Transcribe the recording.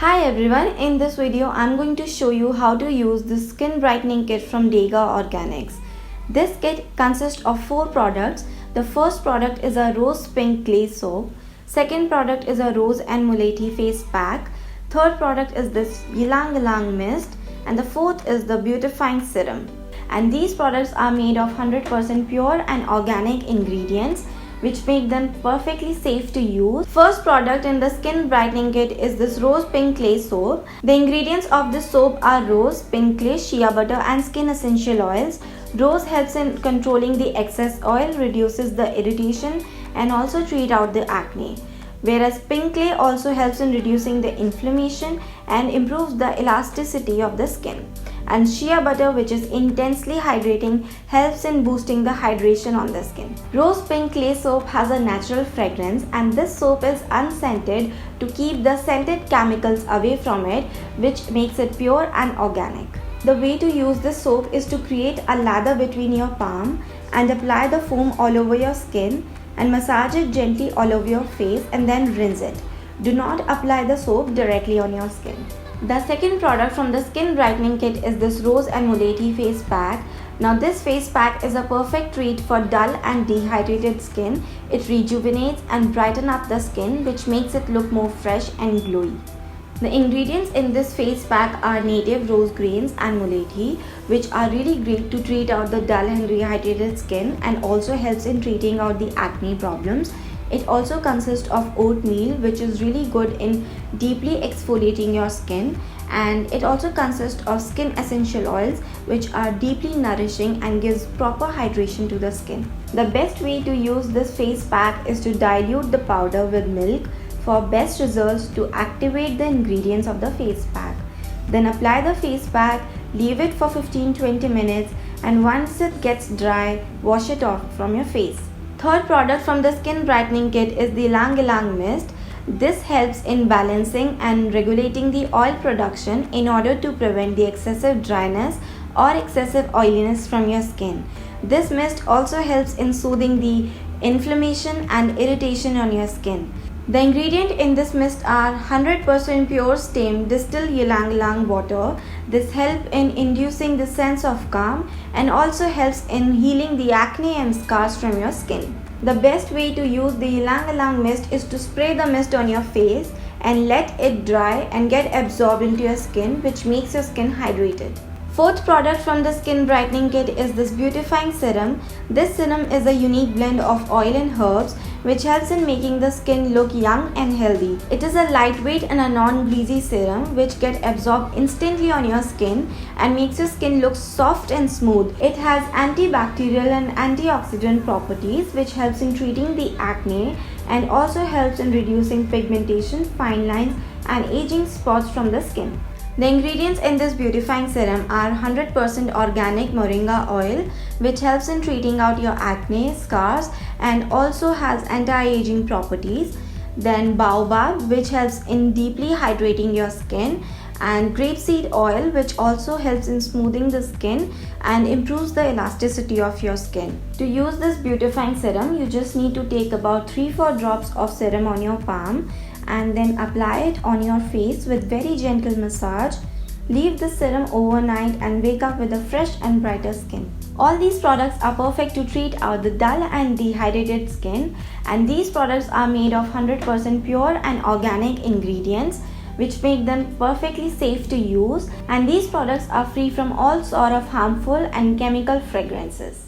Hi everyone, in this video I'm going to show you how to use the skin brightening kit from Deyga Organics. This kit consists of 4 products. The first product is a rose pink clay soap. Second product is a rose and Mulethi face pack. Third product is this Ylang mist. And the fourth is the Beautifying Serum. And these products are made of 100% pure and organic ingredients, which make them perfectly safe to use. First product in the skin brightening kit is this rose pink clay soap. The ingredients of this soap are rose, pink clay, shea butter and skin essential oils. Rose helps in controlling the excess oil, reduces the irritation and also treat out the acne. Whereas pink clay also helps in reducing the inflammation and improves the elasticity of the skin. And shea butter, which is intensely hydrating, helps in boosting the hydration on the skin. Rose pink clay soap has a natural fragrance, and this soap is unscented to keep the scented chemicals away from it, which makes it pure and organic. The way to use this soap is to create a lather between your palm and apply the foam all over your skin and massage it gently all over your face and then rinse it. Do not apply the soap directly on your skin. The second product from the skin brightening kit is this rose and Mulethi face pack. Now this face pack is a perfect treat for dull and dehydrated skin. It rejuvenates and brightens up the skin, which makes it look more fresh and glowy. The ingredients in this face pack are native rose grains and Mulethi, which are really great to treat out the dull and dehydrated skin and also helps in treating out the acne problems. It also consists of oatmeal, which is really good in deeply exfoliating your skin, and it also consists of skin essential oils, which are deeply nourishing and gives proper hydration to the skin. The best way to use this face pack is to dilute the powder with milk for best results to activate the ingredients of the face pack. Then apply the face pack, leave it for 15-20 minutes, and once it gets dry, wash it off from your face. Third product from the skin brightening kit is the Ylang mist. This helps in balancing and regulating the oil production in order to prevent the excessive dryness or excessive oiliness from your skin. This mist also helps in soothing the inflammation and irritation on your skin. The ingredient in this mist are 100% pure steamed distilled Ylang water. This helps in inducing the sense of calm and also helps in healing the acne and scars from your skin. The best way to use the Ylang mist is to spray the mist on your face and let it dry and get absorbed into your skin, which makes your skin hydrated. Fourth product from the skin brightening kit is this Beautifying Serum. This serum is a unique blend of oil and herbs, which helps in making the skin look young and healthy. It is a lightweight and a non-greasy serum which gets absorbed instantly on your skin and makes your skin look soft and smooth. It has antibacterial and antioxidant properties, which helps in treating the acne and also helps in reducing pigmentation, fine lines and aging spots from the skin. The ingredients in this beautifying serum are 100% organic moringa oil, which helps in treating out your acne, scars and also has anti-aging properties. Then baobab, which helps in deeply hydrating your skin, and grapeseed oil, which also helps in smoothing the skin and improves the elasticity of your skin. To use this beautifying serum, you just need to take about 3-4 drops of serum on your palm and then apply it on your face with very gentle massage. Leave the serum overnight and wake up with a fresh and brighter skin. All these products are perfect to treat out the dull and dehydrated skin, and these products are made of 100% pure and organic ingredients, which make them perfectly safe to use, and these products are free from all sort of harmful and chemical fragrances.